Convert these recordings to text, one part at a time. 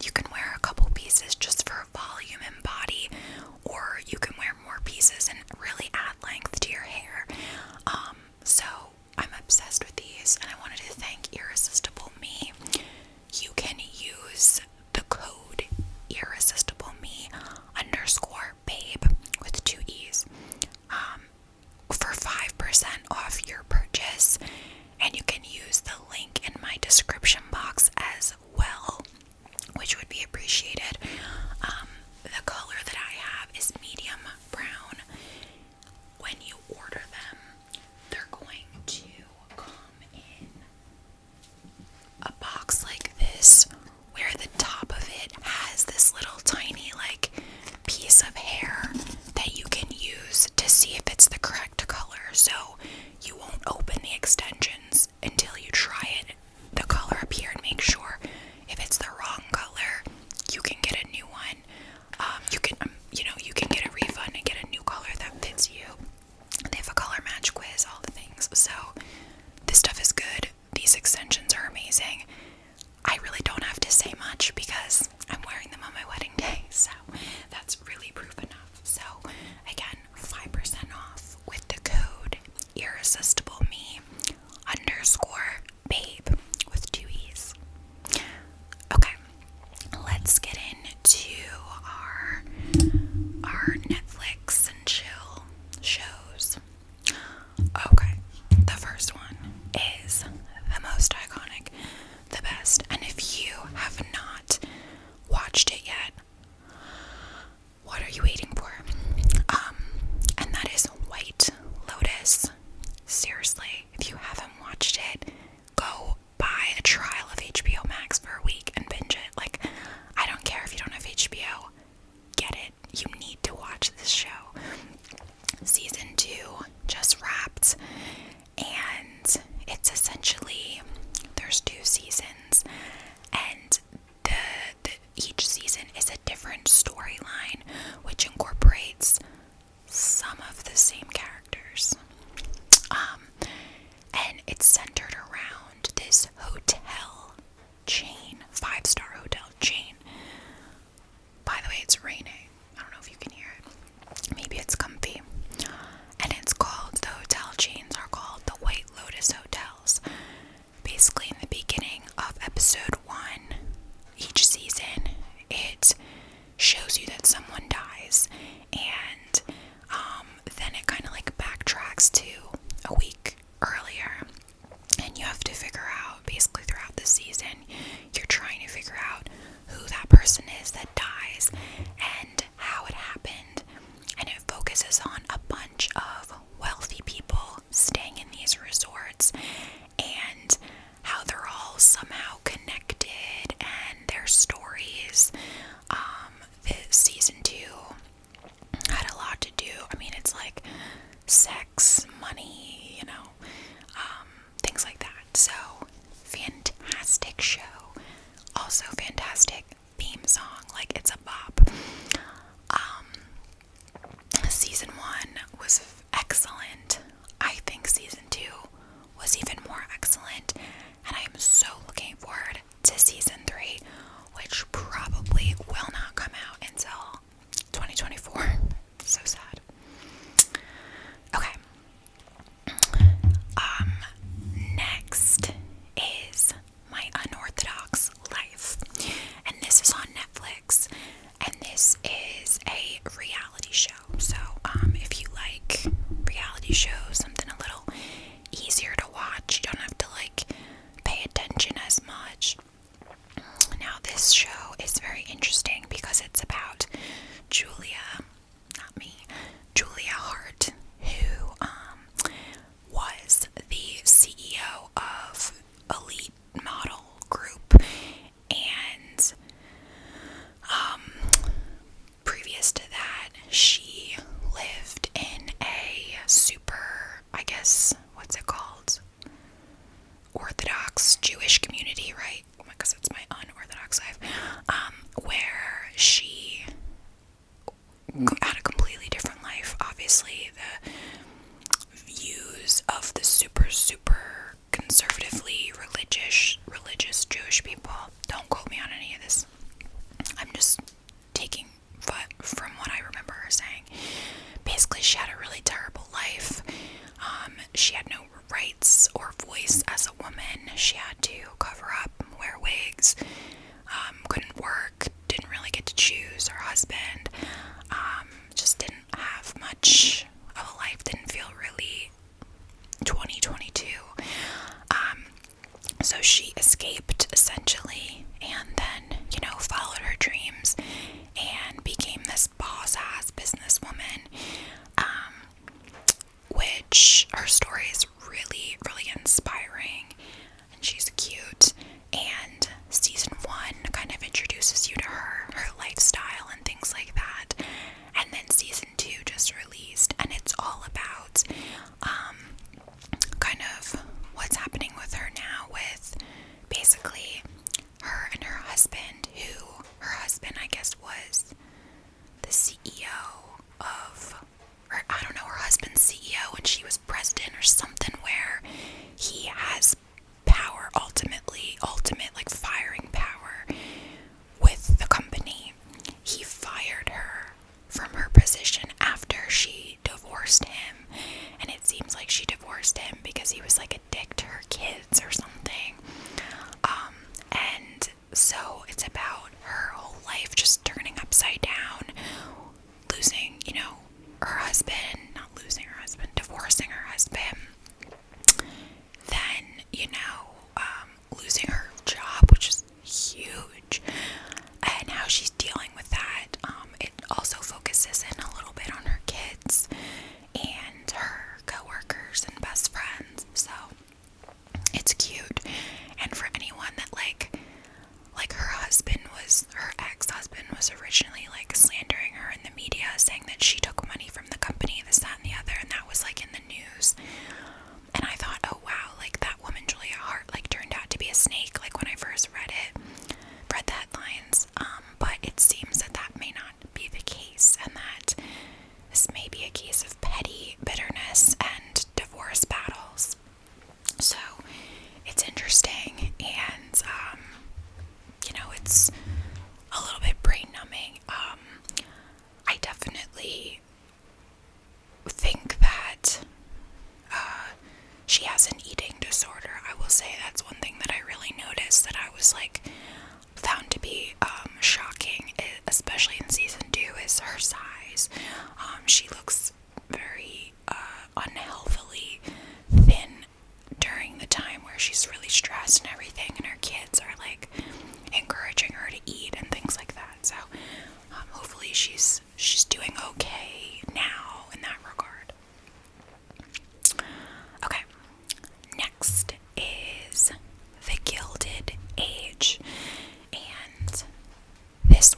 you can wear a couple pieces just for volume and body, or you can wear more pieces and really add length to your hair. So I'm obsessed with these, and I wanted to thank Irresistible Me. You can use the code IrresistibleMe _babe with 2 E's for 5% off your purchase, and you can use the link in my description box as well, which would be appreciated. The color that I have is medium brown. When you order them, they're going to come in a box like this, where the top of it has this little tiny like piece of hair that you can use to see if it's the correct color. So you won't open the extensions until you try it, the color up here, and make sure if it's the wrong color, you can get a new one. You can get a refund and get a new color that fits you. They have a color match quiz, all the things. So this stuff is good. These extensions are amazing. I really don't have to say much because I'm wearing them on my wedding day, so that's really proof enough. So again, 5% off with the code IrresistibleMe _babe with 2 E's. Okay, let's get into our Netflix and chill shows. Okay, the first one is the most iconic, the best, and if you have not watched it yet, what are you waiting for? And that is White Lotus. Seriously, if you haven't watched it, go buy a trial of HBO Max for a week and binge it. Like, I don't care if you don't have HBO, get it. You need to watch this show. Season 2 just wrapped, and it's essentially, there's 2 seasons, and each season is a different storyline, which incorporates some of the same characters. And it's centered around this hotel chain, 5-star hotel chain. By the way, it's raining. I don't know if you can hear it. Maybe it's comfy. And it's called, the hotel chains are called the White Lotus hotels. Basically, in the beginning of episode 1, each season, it shows you that someone dies, and then it kind of like backtracks to a week earlier, and you have to figure out, basically throughout the season, you're trying to figure out who that person is that dies and how it happened. And it focuses on a bunch of wealthy people staying in these resorts and how they're all somehow connected and their stories. The season 2 had a lot to do. I mean, it's like sex, money, things like that. So, fantastic show. Also fantastic theme song. Like, it's a bop. Season 1 was excellent. I think season 2 was even more excellent, and I am so looking forward to season 3, which probably will not come out until 2024. So sad. Okay. Next is My Unorthodox Life, and this is on Netflix, and this is a reality show. So, if you like reality shows, something a little easier to watch, you don't have to pay attention as much. Now, this show is very interesting because it's about Julia Hart, who was the CEO of Elite Model Group, and previous to that, she lived in a super, I guess, what's it called? Orthodox Jewish community, right? Because it's my unorthodox life, where she had a completely different life. Obviously, the views of the super conservatively religious Jewish people, don't quote me on any of this,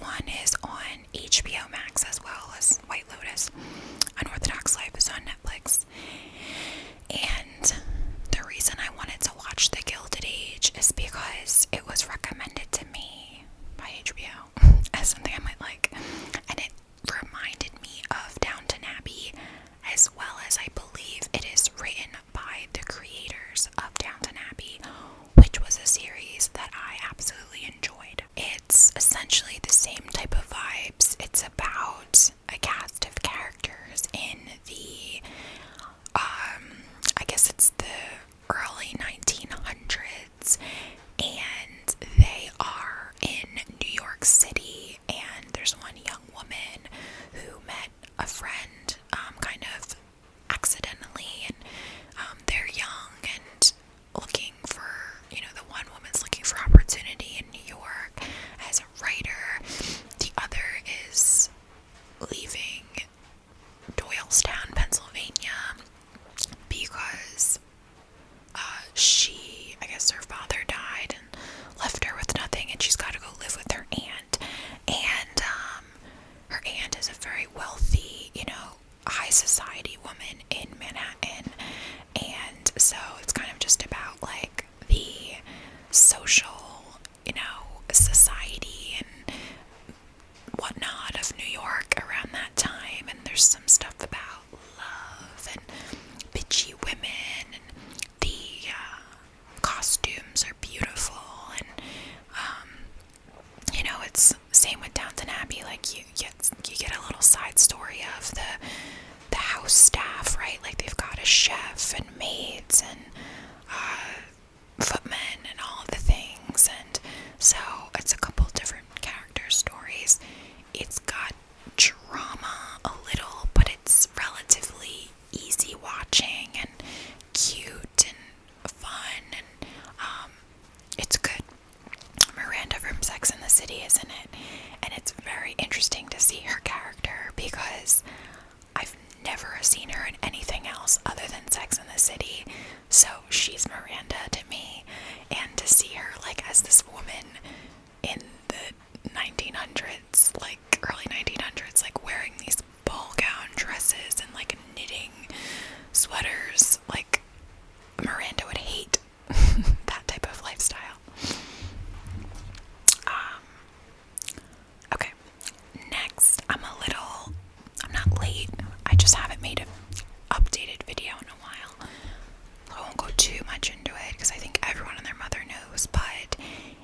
one is on HBO Max as well as White Lotus. Unorthodox Life is on Netflix. And the reason I wanted to watch The Gilded Age is because it was recommended to me by HBO as something I might like. And it reminded me of Downton Abbey, as well as I believe it is written by the creators of Downton Abbey, which was a series that I absolutely enjoyed. It's essentially the same type of vibes. It's about a cast of characters in the, I guess it's the early 1900s, and they are in New York City, and there's one young woman who met a friend, kind of accidentally, and they're young and looking for, the one woman's looking for opportunity in New York as a writer. The other is leaving Doylestown, Pennsylvania, because I guess her father died and left her with nothing, and she's got to go live with her aunt. And her aunt is a very wealthy, high society woman in Manhattan. And so it's kind of just about like the social, society and whatnot of New York around that time. And there's some stuff about love and bitchy women, and the costumes are beautiful, and it's same with Downton Abbey. Like you get a little side story of the house staff, right? Like they've got a chef and maids and footmen and all of the things, and so it's a couple different character stories. It's got drama a little, but it's relatively easy watching and cute and fun, and it's good. Miranda from Sex and the City is in it, and it's very interesting to see her character because I've never seen her in anything else other than Sex and the City. So she's Miranda to me, and to see her like as this woman in the 1900s, like early 1900s, like wearing these ball gown dresses and like knitting sweaters, like Miranda would hate that type of lifestyle. Okay, next, I'm not late, I just haven't made an updated video in a while. I won't go too much into it because I think everyone and their mother knows, but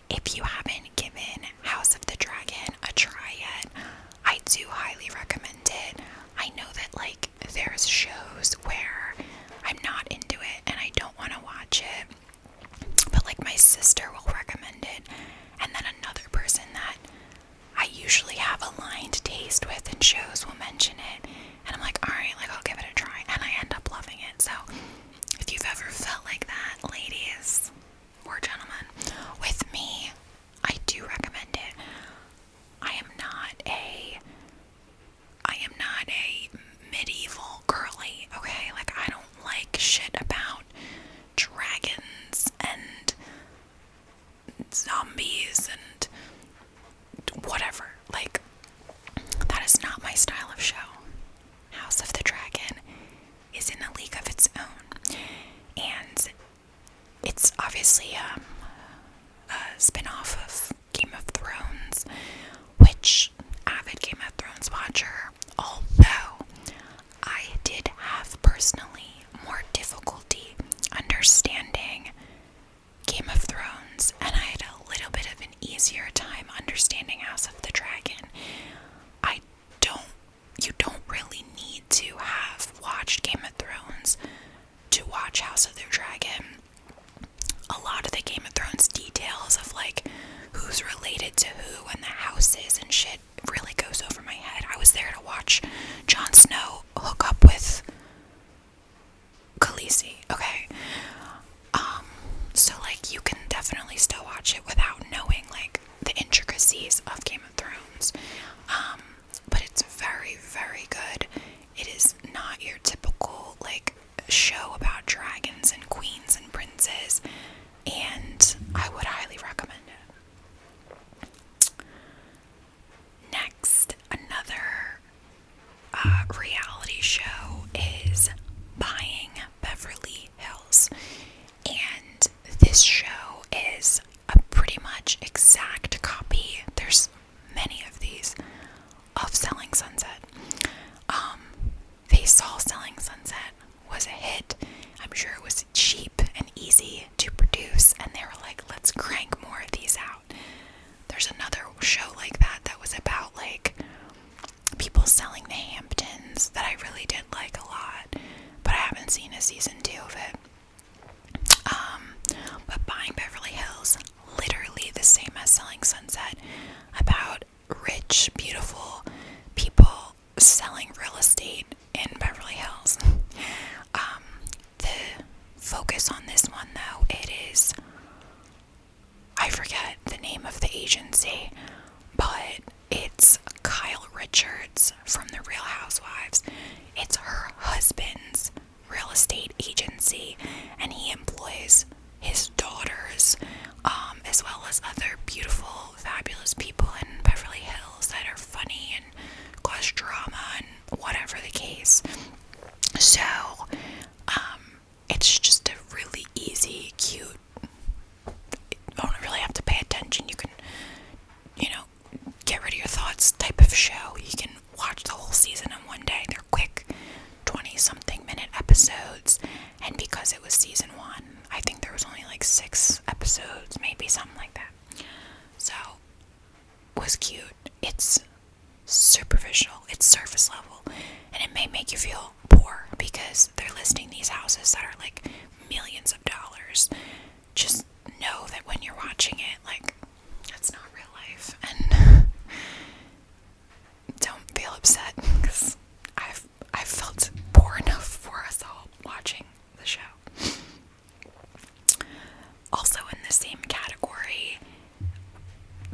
if you haven't given House of the Dragon a try yet, I do highly recommend it. I know that like there's shows where I'm not into it and I don't want to watch it, but like my sister will recommend it, and then another person that I usually have aligned taste with in shows will mention it, and I'm like, alright, like I'll give it a try, and I end up loving it. So if you've ever felt like that, ladies or gentlemen, with me, I do recommend it. I am not a medieval girly, okay? Like I don't like shit about dragons and zombies and whatever. Like that is not my style of show. House of the Dragon is in a league of its own, and it's obviously agency, but it's Kyle Richards from The Real Housewives. It's her husband's real estate agency, and he employs his daughters, as well as other beautiful, fabulous people in Beverly Hills that are funny and cause drama and whatever the case. So, it's just a really easy, cute, you don't really have to pay attention. You can, get rid of your thoughts type of show. You can watch the whole season in one day. They're quick, 20-something minute episodes. And because it was season 1, I think there was only like 6 episodes, maybe something like that. So, it was cute. It's superficial. It's surface level. And it may make you feel poor because they're listing these houses that are like millions of dollars. Just know that when you're watching it, like, it's not real life. And don't feel upset because I've felt poor enough for us all watching the show. Also in the same category,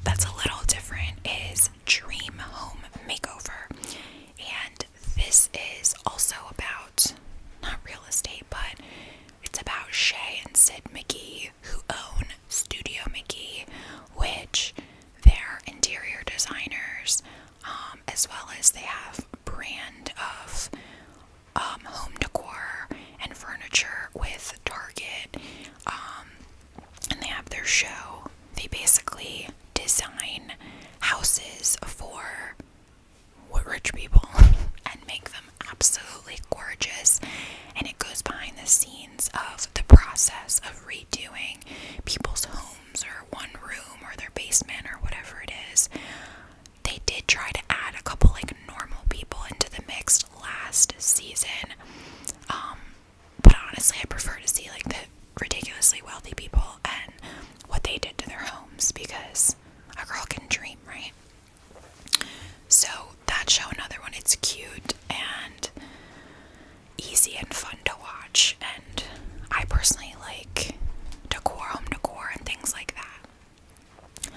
that's a little different, is Dream Home Makeover. And this is also about, not real estate, but it's about Shay and Sid McGee, who own Studio McGee, which they're interior designers, as well as they have a brand of home decor and furniture with Target, and they have their show. They basically design houses for rich people and make them absolutely gorgeous, and it goes behind the scenes of the process of redoing people's homes or one room or their basement or whatever it is. They did try to add a couple like normal people into the mix last season, but honestly I prefer to see like the ridiculously wealthy people and what they did to their homes, because a girl can dream, right? So that show, another one, it's cute and easy and fun to watch, and I personally like decor, home decor, and things like that.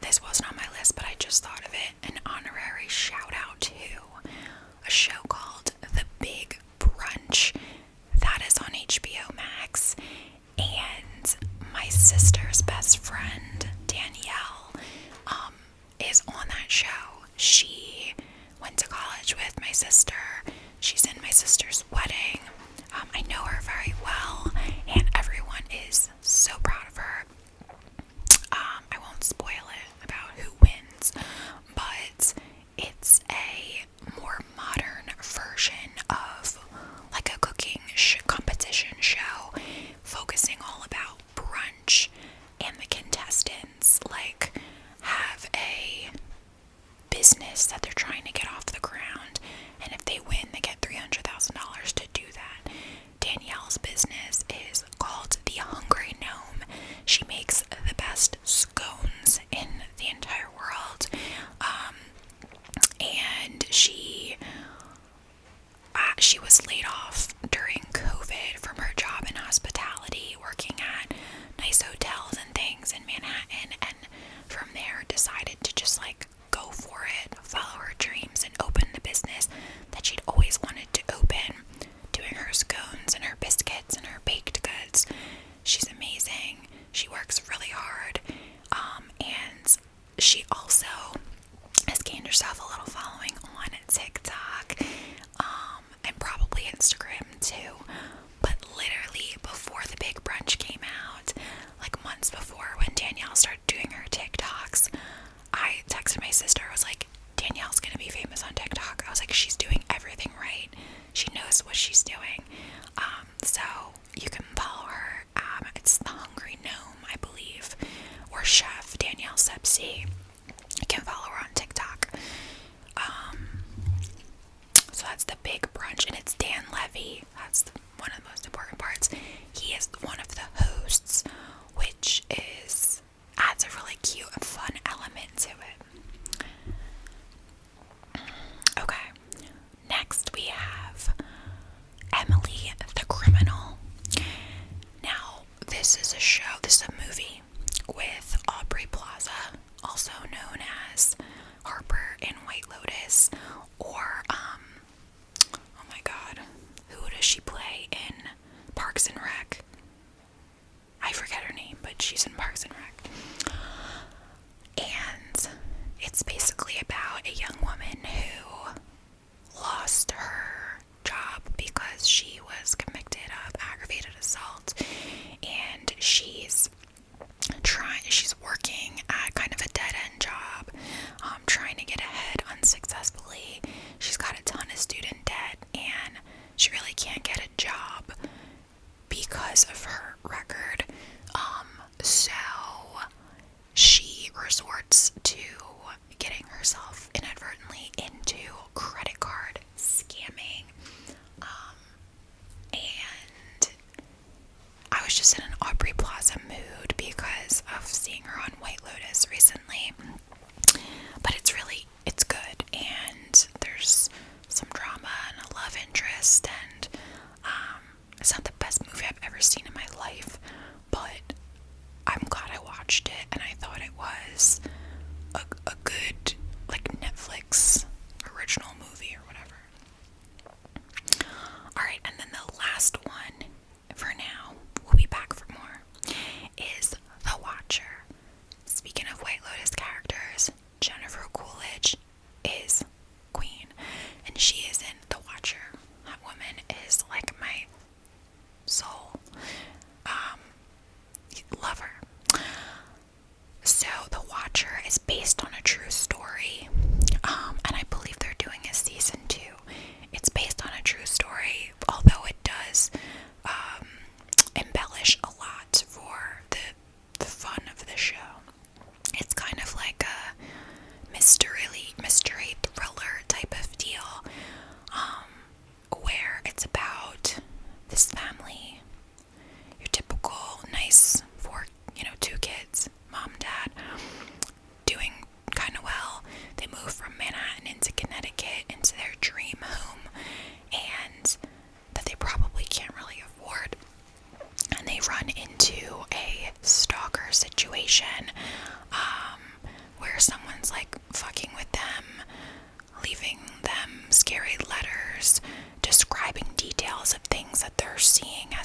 This wasn't on my list, but I just thought of it. An honorary shout out to a show called The Big Brunch that is on HBO Max, and my sister's best friend Danielle is on that show. She went to college with my sister. She's in my sister's wedding. I know her very well, and everyone is so proud of her. I won't spoil it about who wins, but it's a more modern version of like a cooking competition show, focusing all about brunch, and the contestants like have a business that they're trying to get off the ground, and if they win they get $300,000 to do that. Danielle's business is called The Hungry Gnome. She makes the best scones in the entire world, and she was laid off during COVID from her job in hospitality, working at nice hotels and things in Manhattan, and from there decided to just like go for it, follow her dreams, and open the business that she'd always wanted to open, doing her scones and her biscuits and her baked goods. She's amazing. She works really hard, and she also has gained herself a little following on TikTok, and probably Instagram too. But literally before The Big Brunch came out, like months before, when Danielle started doing her TikToks, I texted my sister. I was like, Danielle's gonna be famous on TikTok. I was like, she's doing everything right. She knows what she's doing. So you can follow her. It's The Hungry Gnome, I believe, or Chef Danielle Sepsi. You can follow her on TikTok. So that's The Big Brunch, and it's Dan Levy. That's one of the most important parts. He is one of the hosts, which adds a really cute and fun element to it.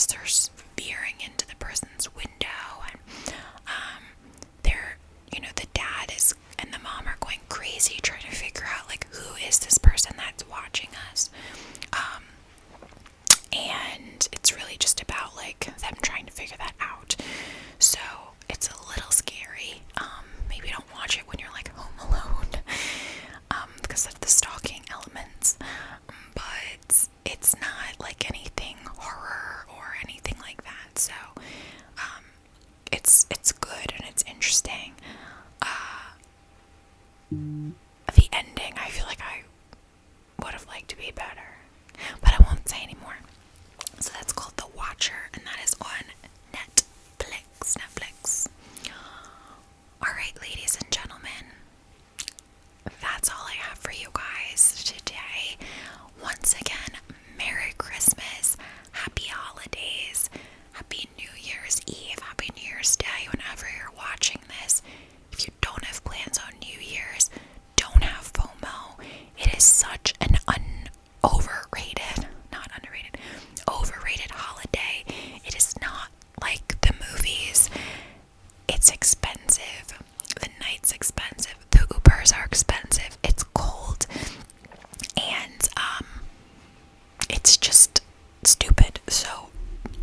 as they're veering into the person's window, and they're, the dad is and the mom are going crazy trying to figure out, like, who is this person that's watching us. And it's really just about, like, them trying to figure that out. So it's a little scary. Maybe don't watch it when you're, like, home alone, because of the stalking elements. But it's not like anything horror or anything like that. So it's good and it's interesting. The ending, I feel like I would have liked to be better, but I won't say anymore. So that's called The Watcher, and that is on Netflix. Alright, ladies and gentlemen, that's all I have for you guys today. Once again, Merry Christmas, Happy Holidays, Happy New Year's Eve, Happy New Year's Day, whenever you're watching this. If you don't have plans on New Year's, don't have FOMO. It is such an overrated holiday. It is not like the movies. It's expensive. The night's expensive. The Ubers are expensive. It's cold. And it's just stupid. So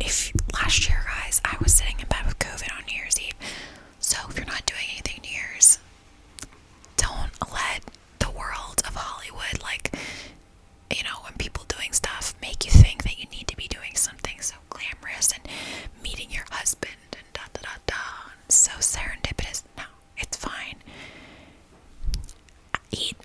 if last year, guys, I was sitting in bed with COVID on New Year's Eve. So if you're not doing anything New Year's, don't let the world of Hollywood, like, when people doing stuff, make you think that you need to be doing something so glamorous and meeting your husband and so serendipitous. No, it's fine. Eat